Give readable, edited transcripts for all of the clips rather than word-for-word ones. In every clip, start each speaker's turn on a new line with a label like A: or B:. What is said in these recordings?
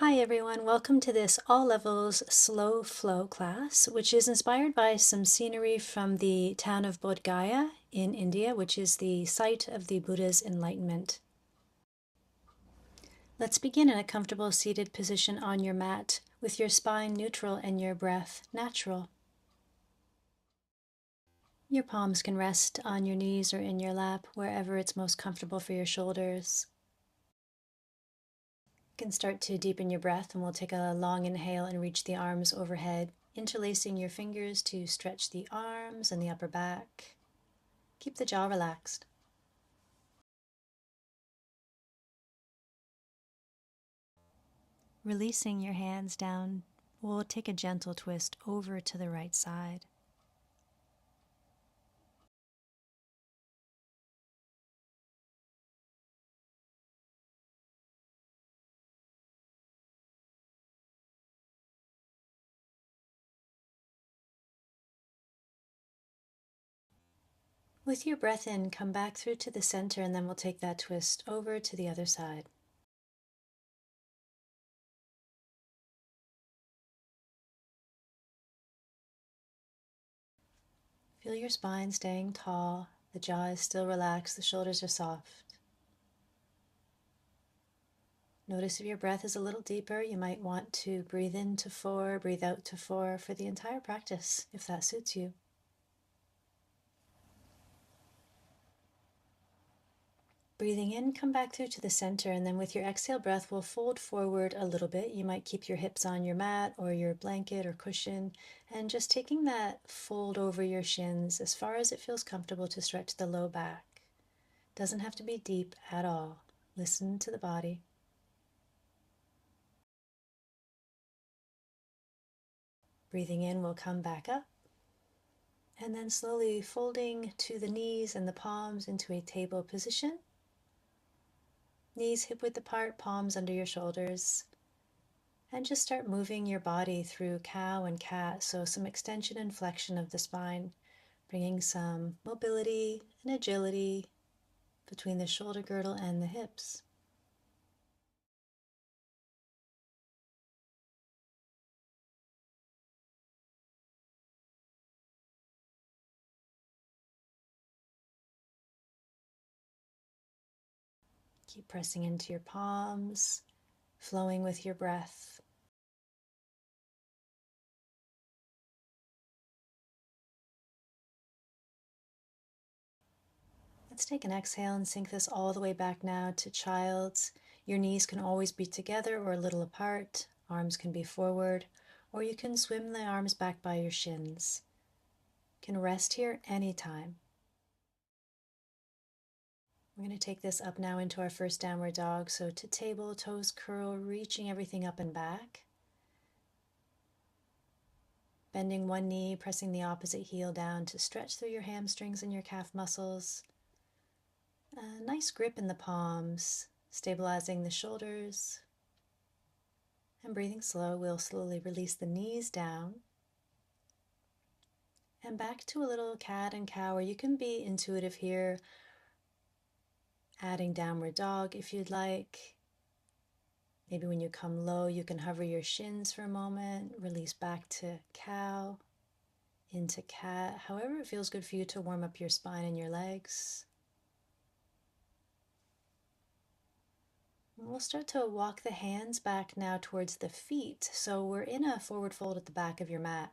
A: Hi everyone, welcome to this all levels slow flow class, which is inspired by some scenery from the town of Bodhgaya in India, which is the site of the Buddha's enlightenment. Let's begin in a comfortable seated position on your mat with your spine neutral and your breath natural. Your palms can rest on your knees or in your lap, wherever it's most comfortable for your shoulders. You can start to deepen your breath, and we'll take a long inhale and reach the arms overhead, interlacing your fingers to stretch the arms and the upper back. Keep the jaw relaxed. Releasing your hands down, we'll take a gentle twist over to the right side. With your breath in, come back through to the center, and then we'll take that twist over to the other side. Feel your spine staying tall, the jaw is still relaxed, the shoulders are soft. Notice if your breath is a little deeper, you might want to breathe in to 4, breathe out to 4 for the entire practice, if that suits you. Breathing in, come back through to the center, and then with your exhale breath, we'll fold forward a little bit. You might keep your hips on your mat or your blanket or cushion, and just taking that fold over your shins as far as it feels comfortable to stretch the low back. Doesn't have to be deep at all. Listen to the body. Breathing in, we'll come back up, and then slowly folding to the knees and the palms into a table position. Knees hip width apart, palms under your shoulders. And just start moving your body through cow and cat, so some extension and flexion of the spine, bringing some mobility and agility between the shoulder girdle and the hips. Keep pressing into your palms, flowing with your breath. Let's take an exhale and sink this all the way back now to child's. Your knees can always be together or a little apart. Arms can be forward, or you can swim the arms back by your shins. You can rest here anytime. We're going to take this up now into our first downward dog. So to table, toes curl, reaching everything up and back. Bending one knee, pressing the opposite heel down to stretch through your hamstrings and your calf muscles. A nice grip in the palms, stabilizing the shoulders. And breathing slow, we'll slowly release the knees down. And back to a little cat and cow, or you can be intuitive here, adding downward dog if you'd like. Maybe when you come low, you can hover your shins for a moment, release back to cow, into cat, however it feels good for you to warm up your spine and your legs. And we'll start to walk the hands back now towards the feet. So we're in a forward fold at the back of your mat.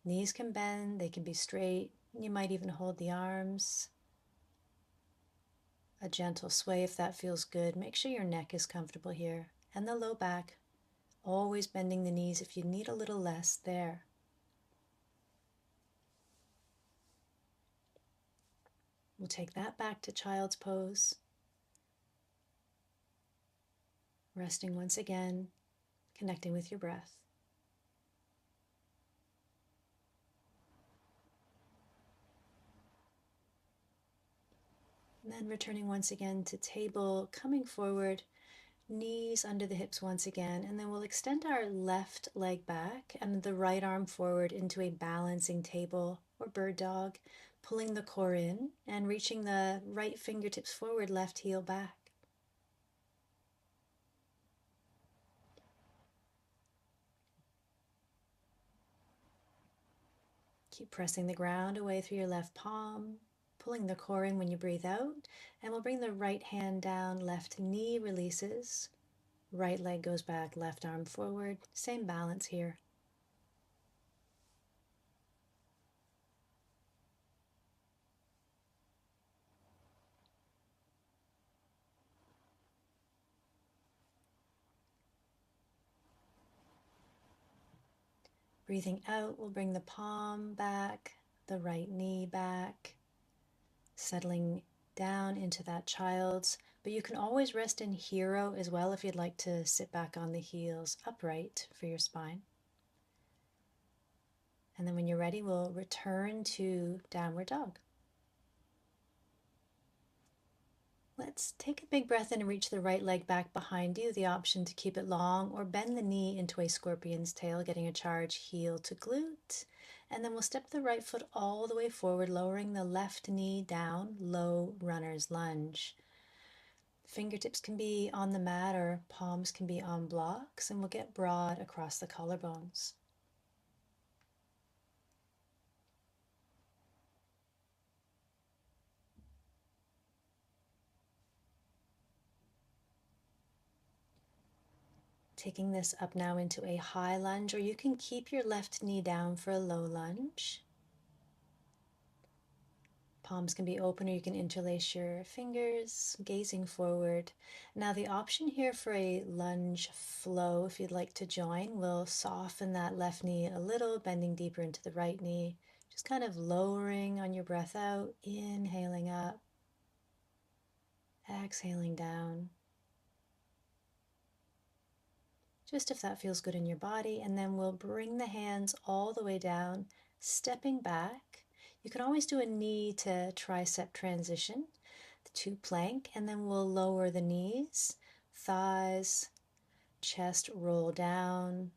A: Knees can bend, they can be straight. You might even hold the arms. A gentle sway if that feels good. Make sure your neck is comfortable here. And the low back, always bending the knees if you need a little less there. We'll take that back to child's pose. Resting once again, connecting with your breath. And then returning once again to table, coming forward, knees under the hips once again, and then we'll extend our left leg back and the right arm forward into a balancing table or bird dog, pulling the core in and reaching the right fingertips forward, left heel back. Keep pressing the ground away through your left palm, pulling the core in when you breathe out, and we'll bring the right hand down, left knee releases, right leg goes back, left arm forward. Same balance here. Breathing out, we'll bring the palm back, the right knee back, settling down into that child's, but you can always rest in hero as well if you'd like to sit back on the heels upright for your spine. And then when you're ready, we'll return to downward dog. Let's take a big breath in and reach the right leg back behind you. The option to keep it long or bend the knee into a scorpion's tail, getting a charge heel to glute. And then we'll step the right foot all the way forward, lowering the left knee down, low runner's lunge. Fingertips can be on the mat or palms can be on blocks, and we'll get broad across the collarbones. Taking this up now into a high lunge, or you can keep your left knee down for a low lunge. Palms can be open, or you can interlace your fingers, gazing forward. Now the option here for a lunge flow, if you'd like to join, will soften that left knee a little, bending deeper into the right knee, just kind of lowering on your breath out, inhaling up, exhaling down. Just if that feels good in your body, and then we'll bring the hands all the way down, stepping back. You can always do a knee to tricep transition to plank, and then we'll lower the knees, thighs, chest roll down.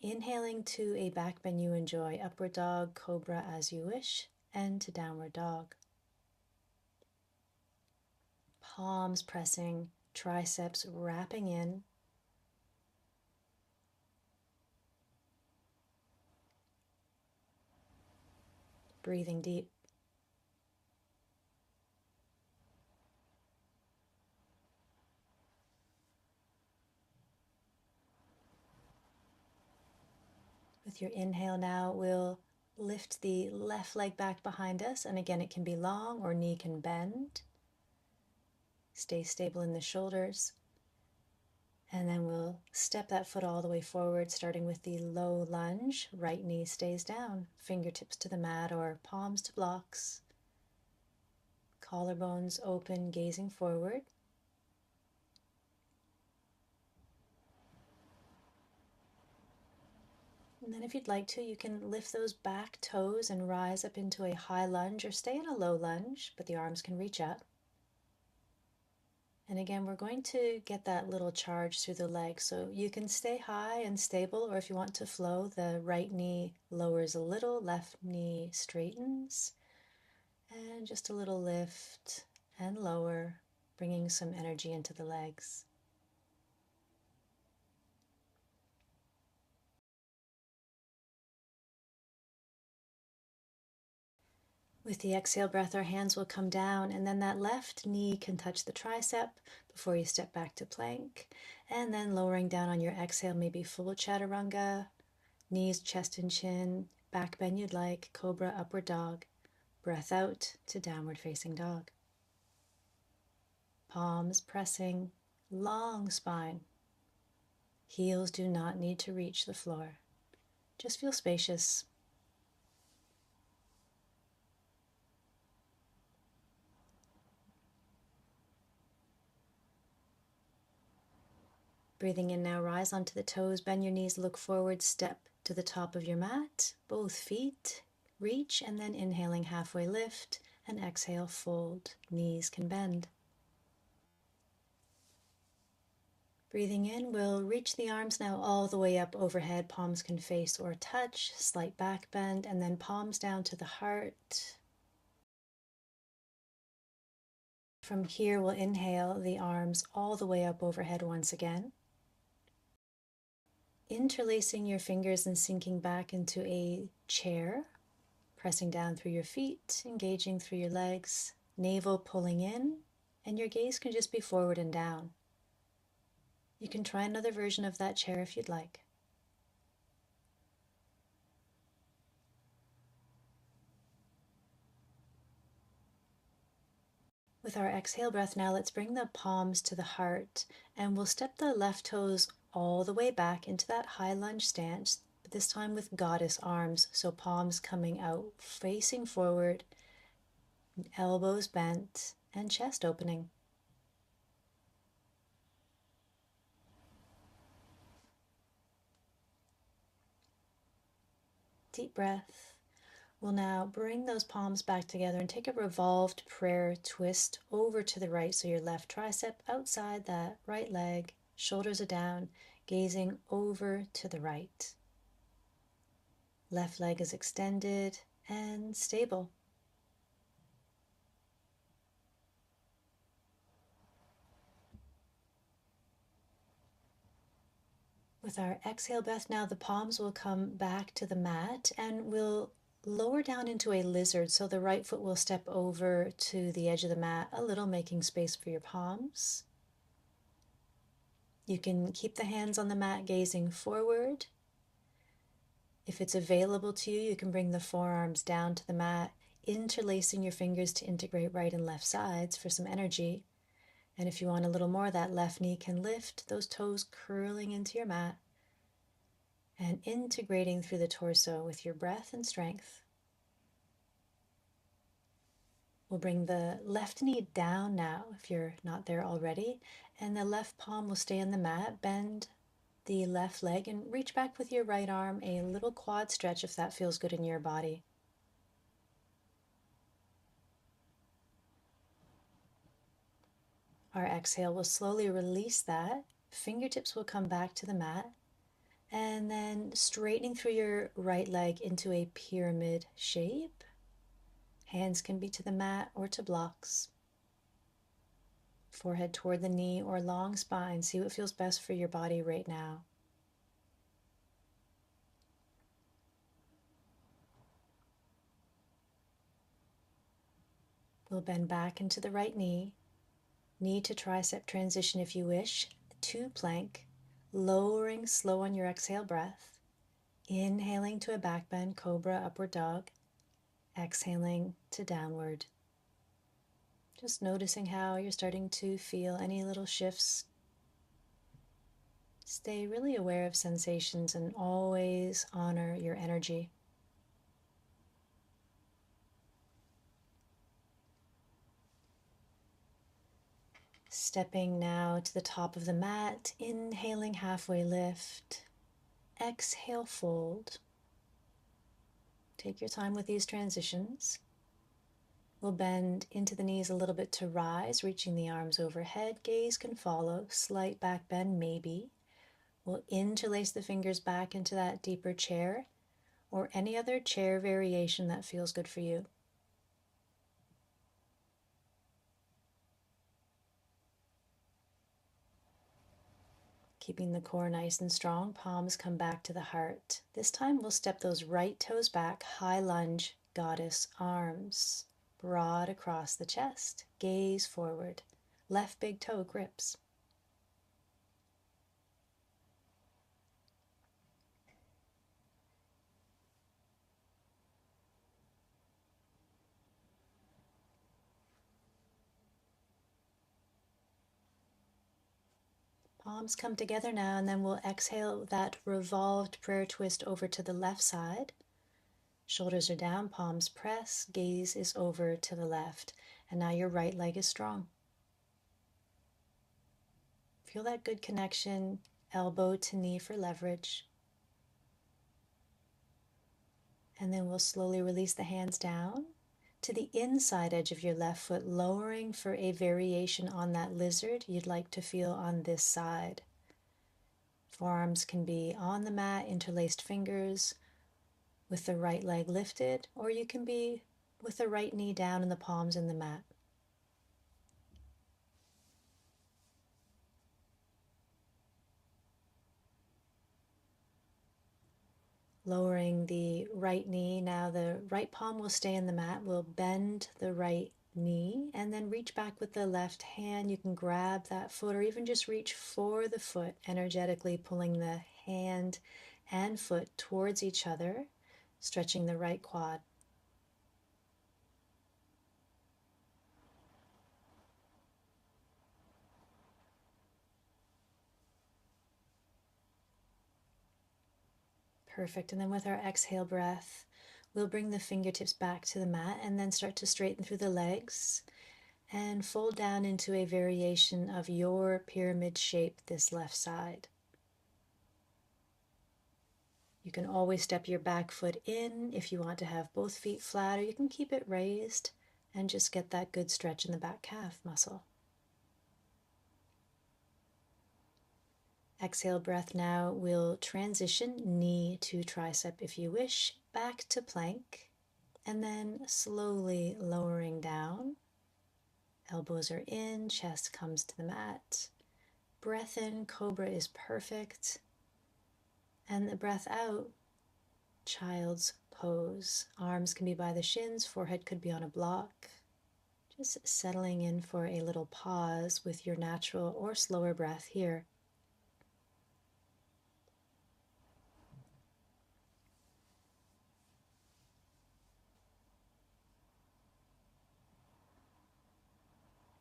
A: Inhaling to a back bend you enjoy, upward dog, cobra as you wish, and to downward dog. Palms pressing, triceps wrapping in. Breathing deep. With your inhale now, we'll lift the left leg back behind us, and again, it can be long or knee can bend. Stay stable in the shoulders. And then we'll step that foot all the way forward, starting with the low lunge. Right knee stays down, fingertips to the mat or palms to blocks. Collarbones open, gazing forward. And then if you'd like to, you can lift those back toes and rise up into a high lunge, or stay in a low lunge, but the arms can reach up. And again, we're going to get that little charge through the legs. So you can stay high and stable, or if you want to flow, the right knee lowers a little, left knee straightens, and just a little lift and lower, bringing some energy into the legs. With the exhale breath, our hands will come down, and then that left knee can touch the tricep before you step back to plank. And then lowering down on your exhale, maybe full chaturanga, knees, chest and chin, back bend you'd like, cobra, upward dog. Breath out to downward facing dog. Palms pressing, long spine. Heels do not need to reach the floor. Just feel spacious. Breathing in now, rise onto the toes, bend your knees, look forward, step to the top of your mat, both feet reach, and then inhaling halfway lift, and exhale fold, knees can bend. Breathing in, we'll reach the arms now all the way up overhead, palms can face or touch, slight back bend, and then palms down to the heart. From here, we'll inhale the arms all the way up overhead once again. Interlacing your fingers and sinking back into a chair Pressing down through your feet, engaging through your legs, navel pulling in, and your gaze can just be forward and down. You can try another version of that chair if you'd like. With our exhale breath now, let's bring the palms to the heart, and we'll step the left toes all the way back into that high lunge stance, but this time with goddess arms, so palms coming out, facing forward, elbows bent, and chest opening. Deep breath. We'll now bring those palms back together and take a revolved prayer twist over to the right. So your left tricep outside that right leg, shoulders are down, gazing over to the right. Left leg is extended and stable. With our exhale breath now, the palms will come back to the mat and we'll lower down into a lizard. So the right foot will step over to the edge of the mat a little, making space for your palms. You can keep the hands on the mat gazing forward. If it's available to you, you can bring the forearms down to the mat, interlacing your fingers to integrate right and left sides for some energy. And if you want a little more, that left knee can lift, those toes curling into your mat and integrating through the torso with your breath and strength. We'll bring the left knee down now if you're not there already, and the left palm will stay on the mat. Bend the left leg and reach back with your right arm, a little quad stretch if that feels good in your body. Our exhale will slowly release that. Fingertips will come back to the mat, and then straightening through your right leg into a pyramid shape. Hands can be to the mat or to blocks. Forehead toward the knee or long spine. See what feels best for your body right now. We'll bend back into the right knee. Knee to tricep transition if you wish. To plank. Lowering slow on your exhale breath. Inhaling to a back bend, cobra, upward dog. Exhaling to downward. Just noticing how you're starting to feel any little shifts. Stay really aware of sensations and always honor your energy. Stepping now to the top of the mat, inhaling halfway lift, exhale fold. Take your time with these transitions. We'll bend into the knees a little bit to rise, reaching the arms overhead. Gaze can follow, slight back bend maybe. We'll interlace the fingers back into that deeper chair or any other chair variation that feels good for you. Keeping the core nice and strong, palms come back to the heart. This time we'll step those right toes back, high lunge, goddess arms, broad across the chest, gaze forward, left big toe grips. Palms come together now, and then we'll exhale that revolved prayer twist over to the left side. Shoulders are down, palms press, gaze is over to the left. And now your right leg is strong. Feel that good connection, elbow to knee for leverage. And then we'll slowly release the hands down to the inside edge of your left foot, lowering for a variation on that lizard you'd like to feel on this side. Forearms can be on the mat, interlaced fingers with the right leg lifted, or you can be with the right knee down and the palms in the mat. Lowering the right knee. Now the right palm will stay in the mat. We'll bend the right knee and then reach back with the left hand. You can grab that foot or even just reach for the foot, energetically pulling the hand and foot towards each other, stretching the right quad. Perfect. And then with our exhale breath, we'll bring the fingertips back to the mat and then start to straighten through the legs and fold down into a variation of your pyramid shape this left side. You can always step your back foot in if you want to have both feet flat, or you can keep it raised and just get that good stretch in the back calf muscle. Exhale breath now. We'll transition knee to tricep if you wish, back to plank, and then slowly lowering down. Elbows are in, chest comes to the mat. Breath in, cobra is perfect. And the breath out, child's pose. Arms can be by the shins, forehead could be on a block. Just settling in for a little pause with your natural or slower breath here.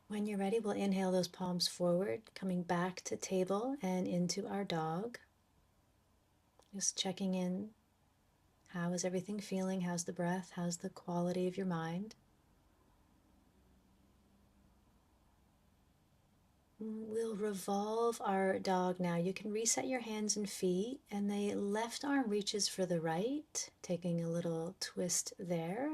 A: When you're ready, we'll inhale those palms forward, coming back to table and into our dog. Just checking in. How is everything feeling? How's the breath? How's the quality of your mind? We'll revolve our dog now. You can reset your hands and feet, and the left arm reaches for the right, taking a little twist there.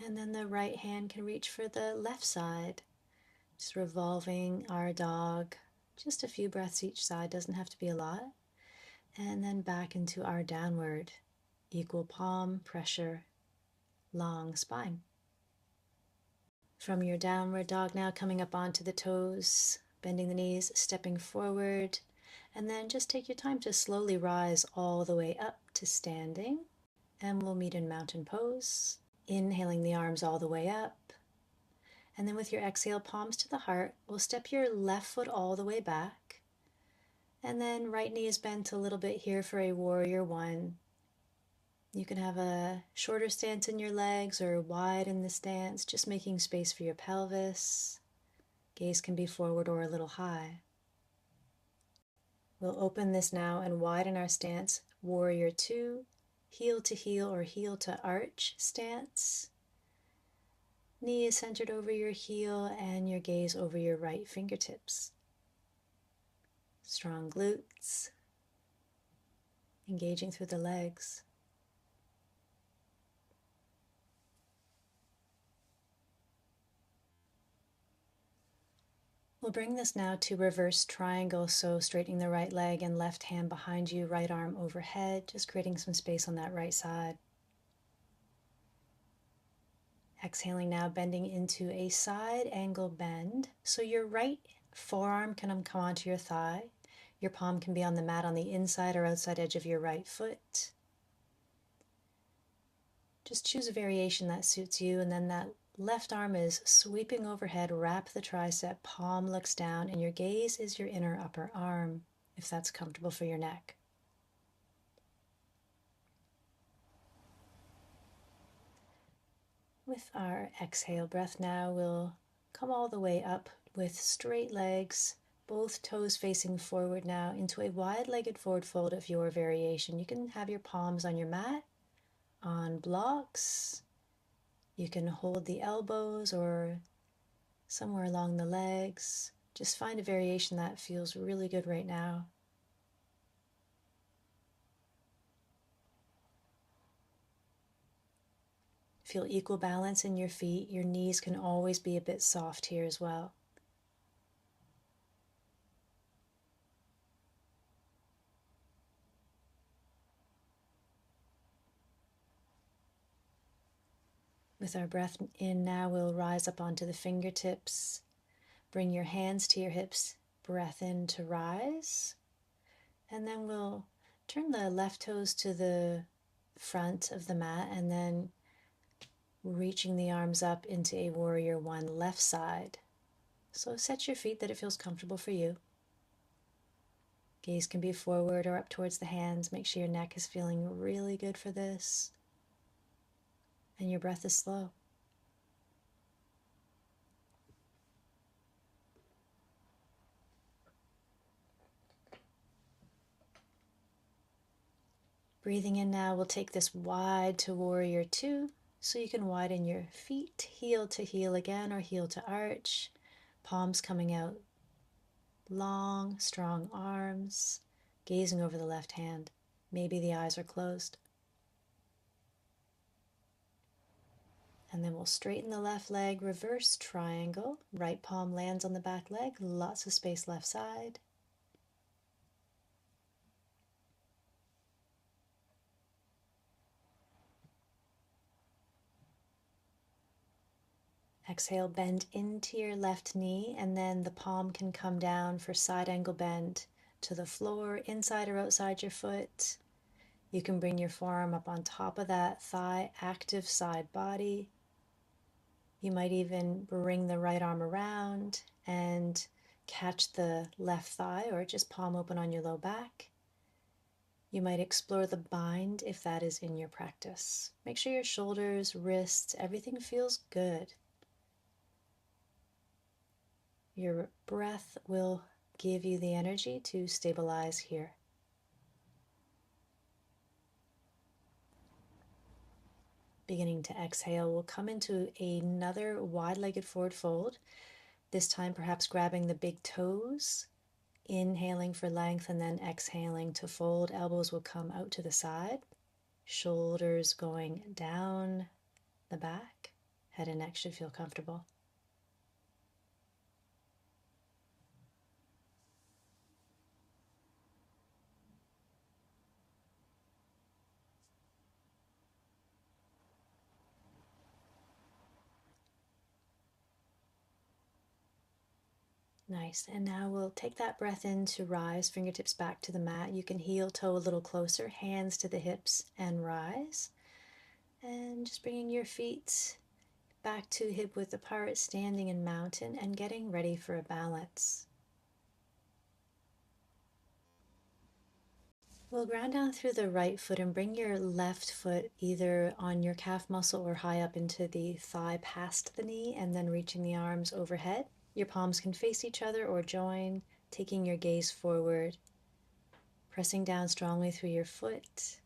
A: And then the right hand can reach for the left side. Just revolving our dog, just a few breaths each side, doesn't have to be a lot. And then back into our downward, equal palm pressure, long spine. From your downward dog now, coming up onto the toes, bending the knees, stepping forward, and then just take your time to slowly rise all the way up to standing. And we'll meet in mountain pose, inhaling the arms all the way up. And then with your exhale, palms to the heart, we'll step your left foot all the way back. And then right knee is bent a little bit here for a warrior one. You can have a shorter stance in your legs or wide in the stance, just making space for your pelvis. Gaze can be forward or a little high. We'll open this now and widen our stance. Warrior two, heel to heel or heel to arch stance. Knee is centered over your heel and your gaze over your right fingertips. Strong glutes, engaging through the legs. We'll bring this now to reverse triangle, so straightening the right leg and left hand behind you, right arm overhead, just creating some space on that right side. Exhaling now, bending into a side angle bend. So your right forearm can come onto your thigh. Your palm can be on the mat on the inside or outside edge of your right foot. Just choose a variation that suits you, and then that left arm is sweeping overhead, wrap the tricep, palm looks down, and your gaze is your inner upper arm, if that's comfortable for your neck. With our exhale breath now, we'll come all the way up with straight legs, both toes facing forward now into a wide-legged forward fold of your variation. You can have your palms on your mat, on blocks. You can hold the elbows or somewhere along the legs. Just find a variation that feels really good right now. Feel equal balance in your feet. Your knees can always be a bit soft here as well. With our breath in now, we'll rise up onto the fingertips. Bring your hands to your hips, breath in to rise, and then we'll turn the left toes to the front of the mat and then reaching the arms up into a warrior one left side. So set your feet that it feels comfortable for you. Gaze can be forward or up towards the hands. Make sure your neck is feeling really good for this. And your breath is slow. Breathing in now, we'll take this wide to warrior two. So you can widen your feet, heel to heel again or heel to arch. Palms coming out. Long, strong arms. Gazing over the left hand. Maybe the eyes are closed. And then we'll straighten the left leg, reverse triangle. Right palm lands on the back leg, lots of space left side. Exhale, bend into your left knee, and then the palm can come down for side angle bend to the floor, inside or outside your foot. You can bring your forearm up on top of that thigh, active side body. You might even bring the right arm around and catch the left thigh or just palm open on your low back. You might explore the bind if that is in your practice. Make sure your shoulders, wrists, everything feels good. Your breath will give you the energy to stabilize here. Beginning to exhale, we'll come into another wide-legged forward fold. This time perhaps grabbing the big toes, inhaling for length and then exhaling to fold. Elbows will come out to the side, shoulders going down the back. Head and neck should feel comfortable. Nice. And now we'll take that breath in to rise, fingertips back to the mat. You can heel toe a little closer, hands to the hips and rise. And just bringing your feet back to hip width apart, standing in mountain and getting ready for a balance. We'll ground down through the right foot and bring your left foot either on your calf muscle or high up into the thigh past the knee, and then reaching the arms overhead. Your palms can face each other or join, taking your gaze forward, pressing down strongly through your foot,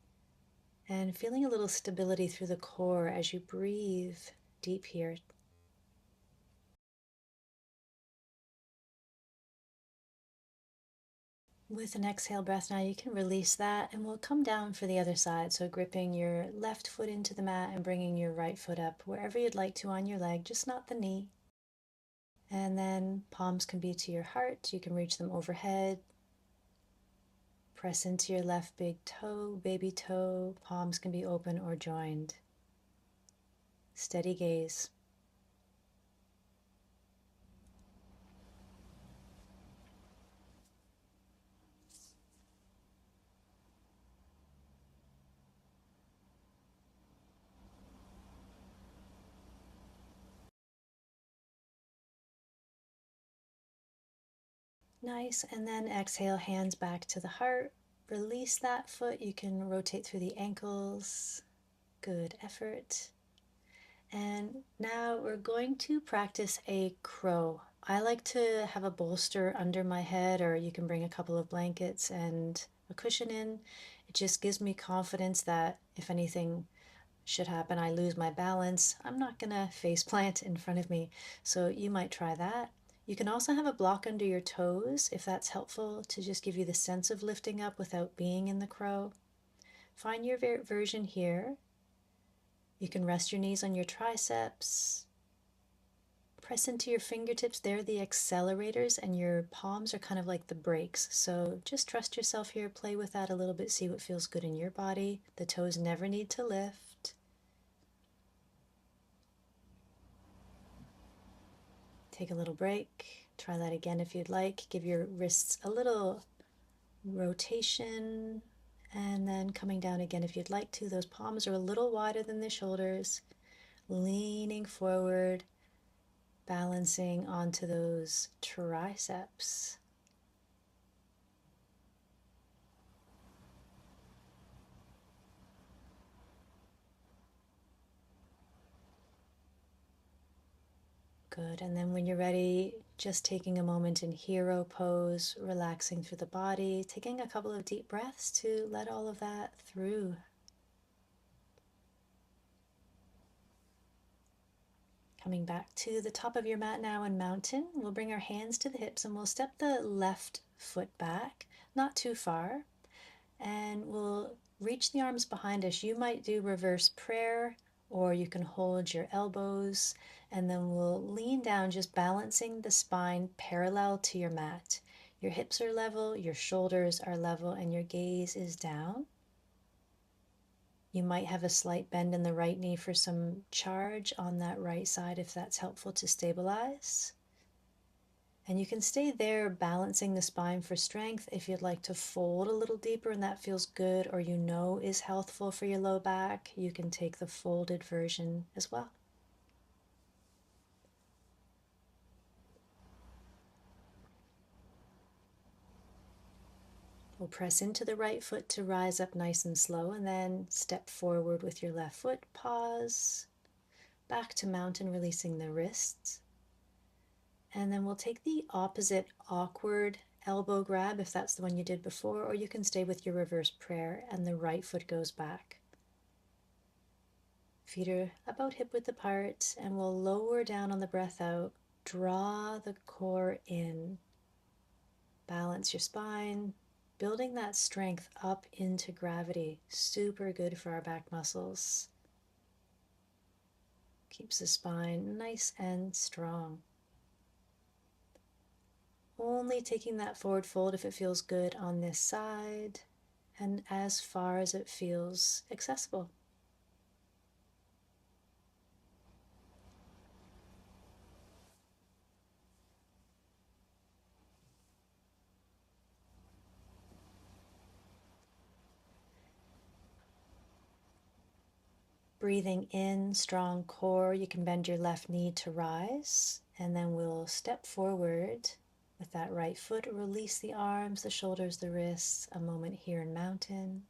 A: and feeling a little stability through the core as you breathe deep here. With an exhale breath now, you can release that and we'll come down for the other side. So gripping your left foot into the mat and bringing your right foot up wherever you'd like to on your leg, just not the knee. And then palms can be to your heart. You can reach them overhead. Press into your left big toe, baby toe. Palms can be open or joined. Steady gaze. Nice, and then exhale, hands back to the heart. Release that foot. You can rotate through the ankles. Good effort. And now we're going to practice a crow. I like to have a bolster under my head, or you can bring a couple of blankets and a cushion in. It just gives me confidence that if anything should happen, I lose my balance, I'm not gonna face plant in front of me. So you might try that. You can also have a block under your toes if that's helpful to just give you the sense of lifting up without being in the crow. Find your version here. You can rest your knees on your triceps. Press into your fingertips. They're the accelerators and your palms are kind of like the brakes. So just trust yourself here. Play with that a little bit. See what feels good in your body. The toes never need to lift. Take a little break. Try that again if you'd like. Give your wrists a little rotation, and then coming down again if you'd like to. Those palms are a little wider than the shoulders, leaning forward, balancing onto those triceps. Good. And then when you're ready, just taking a moment in hero pose, relaxing through the body, taking a couple of deep breaths to let all of that through. Coming back to the top of your mat now in mountain, we'll bring our hands to the hips and we'll step the left foot back, not too far, and we'll reach the arms behind us. You might do reverse prayer, or you can hold your elbows, and then we'll lean down, just balancing the spine parallel to your mat. Your hips are level, your shoulders are level, and your gaze is down. You might have a slight bend in the right knee for some charge on that right side if that's helpful to stabilize. And you can stay there balancing the spine for strength. If you'd like to fold a little deeper and that feels good or you know is healthful for your low back, you can take the folded version as well. We'll press into the right foot to rise up nice and slow, and then step forward with your left foot, pause, back to mountain, releasing the wrists. And then we'll take the opposite awkward elbow grab if that's the one you did before, or you can stay with your reverse prayer and the right foot goes back. Feet are about hip width apart, and we'll lower down on the breath out. Draw the core in. Balance your spine, building that strength up into gravity. Super good for our back muscles. Keeps the spine nice and strong. Only taking that forward fold if it feels good on this side and as far as it feels accessible. Breathing in, strong core. You can bend your left knee to rise, and then we'll step forward with that right foot. Release the arms, the shoulders, the wrists. A moment here in mountain.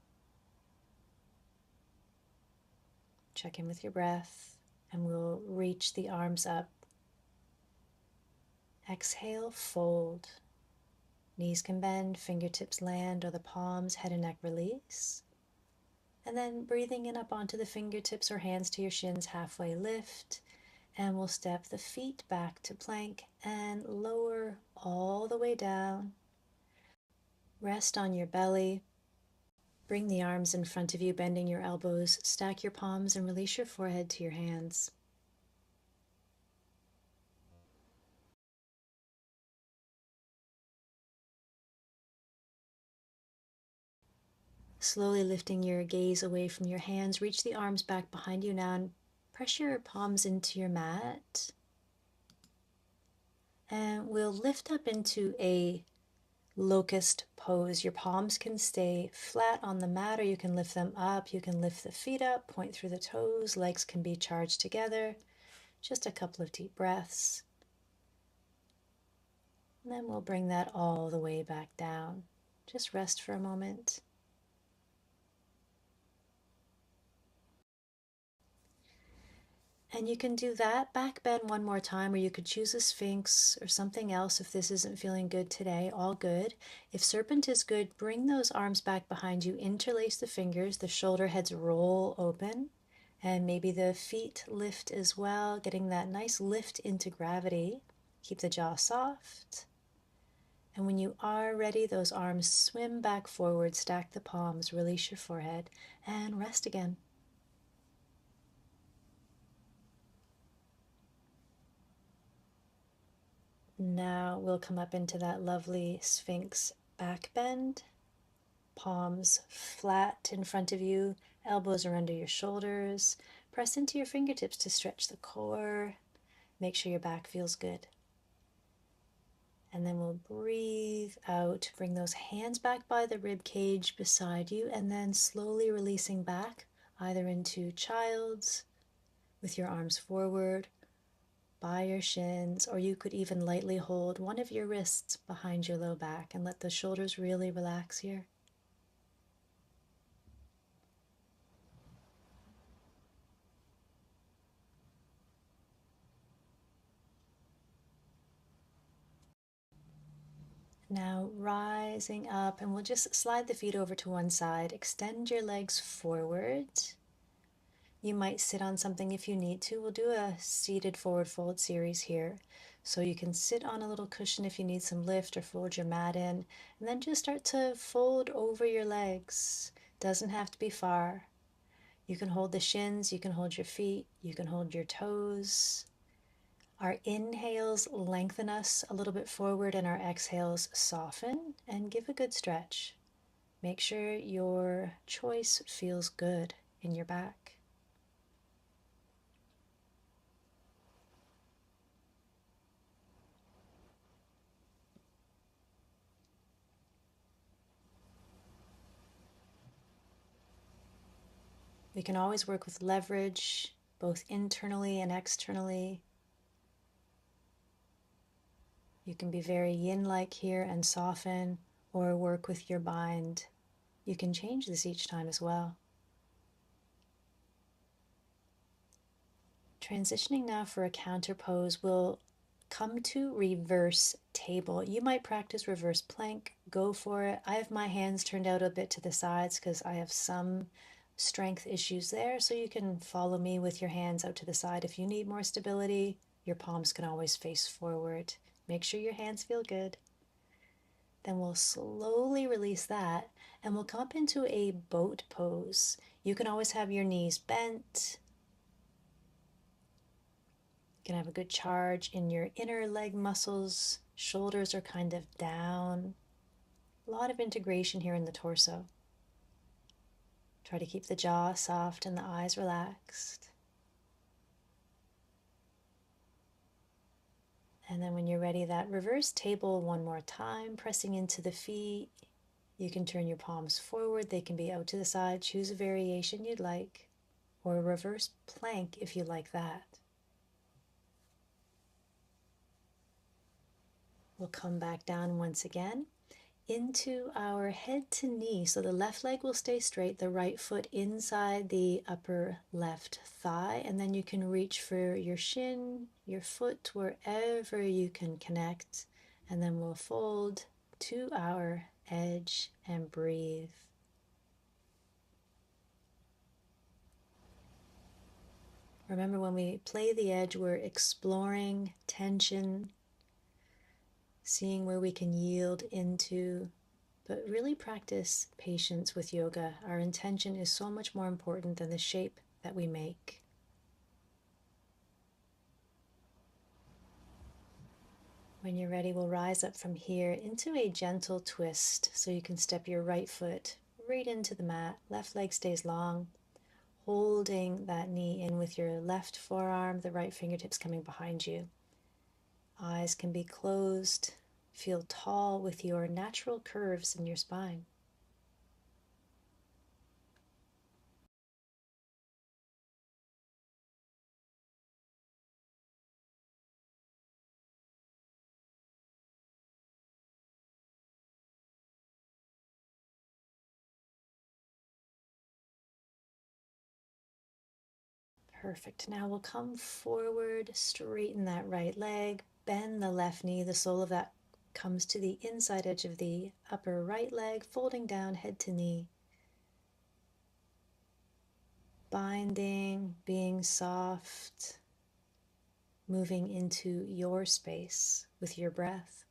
A: Check in with your breath, and we'll reach the arms up. Exhale, fold. Knees can bend, fingertips land, or the palms, head and neck release. And then breathing in up onto the fingertips or hands to your shins, halfway lift. And we'll step the feet back to plank and lower all the way down. Rest on your belly. Bring the arms in front of you, bending your elbows. Stack your palms and release your forehead to your hands. Slowly lifting your gaze away from your hands, reach the arms back behind you now and press your palms into your mat. And we'll lift up into a locust pose. Your palms can stay flat on the mat, or you can lift them up. You can lift the feet up, point through the toes. Legs can be charged together. Just a couple of deep breaths. And then we'll bring that all the way back down. Just rest for a moment. And you can do that back bend one more time, or you could choose a sphinx or something else if this isn't feeling good today. All good. If serpent is good, bring those arms back behind you, interlace the fingers, the shoulder heads roll open, and maybe the feet lift as well, getting that nice lift into gravity. Keep the jaw soft. And when you are ready, those arms swim back forward, stack the palms, release your forehead, and rest again. Now we'll come up into that lovely Sphinx back bend. Palms flat in front of you, elbows are under your shoulders. Press into your fingertips to stretch the core. Make sure your back feels good. And then we'll breathe out. Bring those hands back by the rib cage beside you, and then slowly releasing back, either into child's with your arms forward by your shins, or you could even lightly hold one of your wrists behind your low back and let the shoulders really relax here. Now rising up, and we'll just slide the feet over to one side. Extend your legs forward. You might sit on something if you need to. We'll do a seated forward fold series here. So you can sit on a little cushion if you need some lift, or fold your mat in, and then just start to fold over your legs. Doesn't have to be far. You can hold the shins, you can hold your feet, you can hold your toes. Our inhales lengthen us a little bit forward, and our exhales soften and give a good stretch. Make sure your choice feels good in your back. We can always work with leverage, both internally and externally. You can be very yin-like here and soften, or work with your bind. You can change this each time as well. Transitioning now for a counter pose, we'll come to reverse table. You might practice reverse plank, go for it. I have my hands turned out a bit to the sides because I have some strength issues there, so you can follow me with your hands out to the side. If you need more stability, your palms can always face forward. Make sure your hands feel good. Then we'll slowly release that, and we'll come up into a boat pose. You can always have your knees bent. You can have a good charge in your inner leg muscles. Shoulders are kind of down. A lot of integration here in the torso. Try to keep the jaw soft and the eyes relaxed. And then when you're ready, that reverse table one more time, pressing into the feet. You can turn your palms forward. They can be out to the side. Choose a variation you'd like, or a reverse plank if you like that. We'll come back down once again into our head to knee. So the left leg will stay straight, the right foot inside the upper left thigh, and then you can reach for your shin, your foot, wherever you can connect, and then we'll fold to our edge and breathe. Remember, when we play the edge, we're exploring tension, seeing where we can yield into, but really practice patience with yoga. Our intention is so much more important than the shape that we make. When you're ready, we'll rise up from here into a gentle twist. So you can step your right foot right into the mat. Left leg stays long, holding that knee in with your left forearm, the right fingertips coming behind you. Eyes can be closed. Feel tall with your natural curves in your spine. Perfect. Now we'll come forward, straighten that right leg, bend the left knee. The sole of that comes to the inside edge of the upper right leg, folding down head to knee. Binding, being soft, moving into your space with your breath.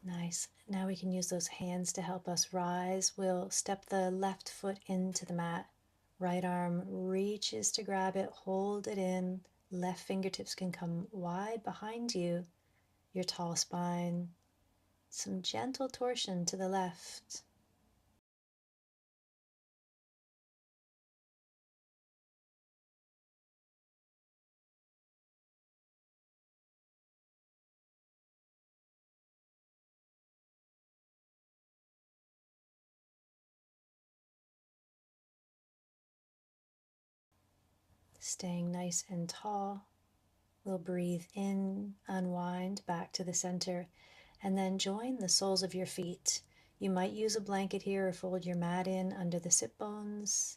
A: Nice. Now we can use those hands to help us rise. We'll step the left foot into the mat. Right arm reaches to grab it, hold it in. Left fingertips can come wide behind you, your tall spine. Some gentle torsion to the left. Staying nice and tall. We'll breathe in, unwind back to the center, and then join the soles of your feet. You might use a blanket here or fold your mat in under the sit bones.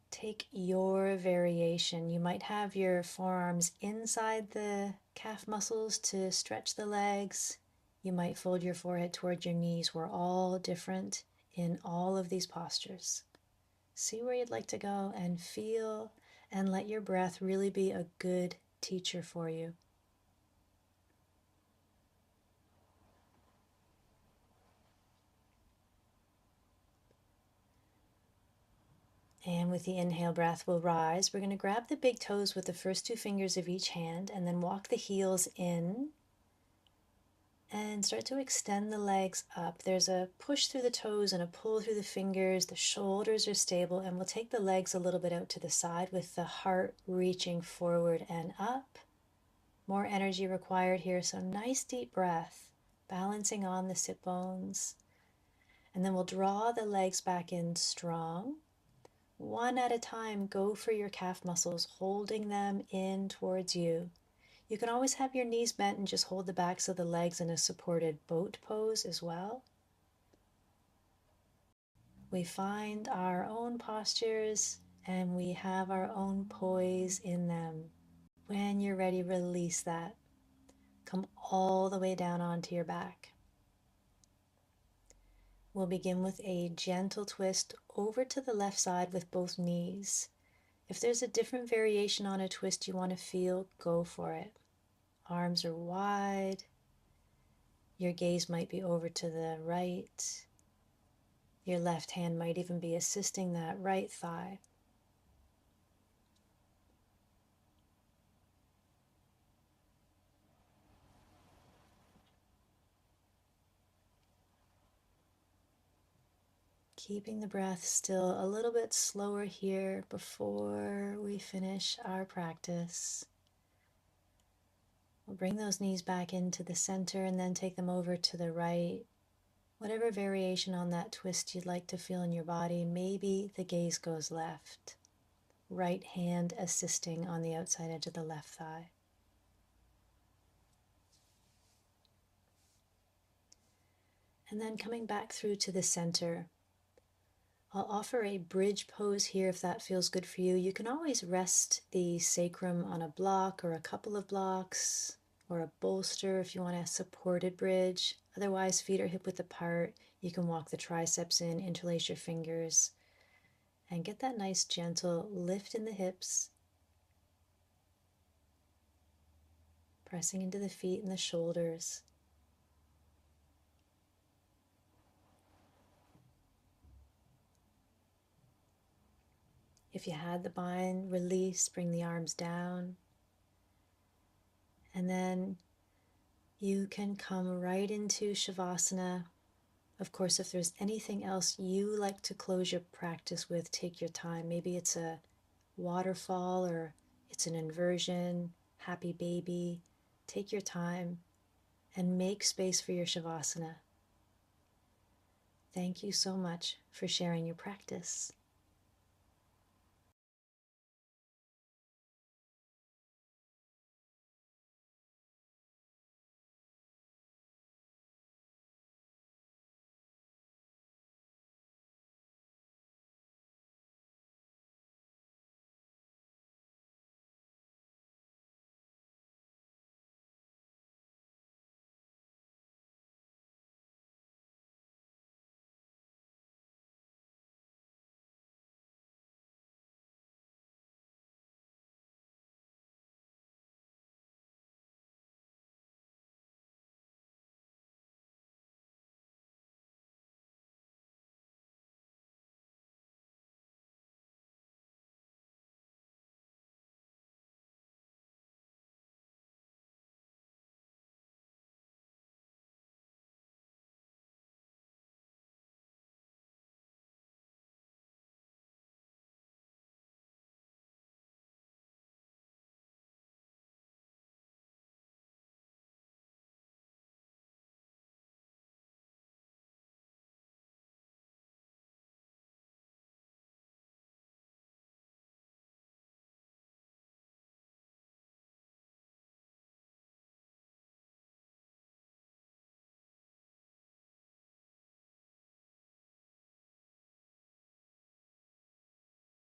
A: Take your variation. You might have your forearms inside the calf muscles to stretch the legs. You might fold your forehead toward your knees. We're all different in all of these postures. See where you'd like to go and feel, and let your breath really be a good teacher for you. And with the inhale breath, we'll rise. We're going to grab the big toes with the first two fingers of each hand and then walk the heels in and start to extend the legs up. There's a push through the toes and a pull through the fingers. The shoulders are stable, and we'll take the legs a little bit out to the side with the heart reaching forward and up. More energy required here, so nice deep breath, balancing on the sit bones. And then we'll draw the legs back in strong. One at a time, go for your calf muscles, holding them in towards you. You can always have your knees bent and just hold the backs of the legs in a supported boat pose as well. We find our own postures and we have our own poise in them. When you're ready, release that. Come all the way down onto your back. We'll begin with a gentle twist over to the left side with both knees. If there's a different variation on a twist you want to feel, go for it. Arms are wide. Your gaze might be over to the right. Your left hand might even be assisting that right thigh. Keeping the breath still a little bit slower here before we finish our practice. We'll bring those knees back into the center and then take them over to the right. Whatever variation on that twist you'd like to feel in your body, maybe the gaze goes left. Right hand assisting on the outside edge of the left thigh. And then coming back through to the center. I'll offer a bridge pose here if that feels good for you. You can always rest the sacrum on a block or a couple of blocks or a bolster if you want a supported bridge. Otherwise, feet are hip width apart. You can walk the triceps in, interlace your fingers, and get that nice gentle lift in the hips, pressing into the feet and the shoulders. If you had the bind, release, bring the arms down. And then you can come right into Shavasana. Of course, if there's anything else you like to close your practice with, take your time. Maybe it's a waterfall or it's an inversion, happy baby. Take your time and make space for your Shavasana. Thank you so much for sharing your practice.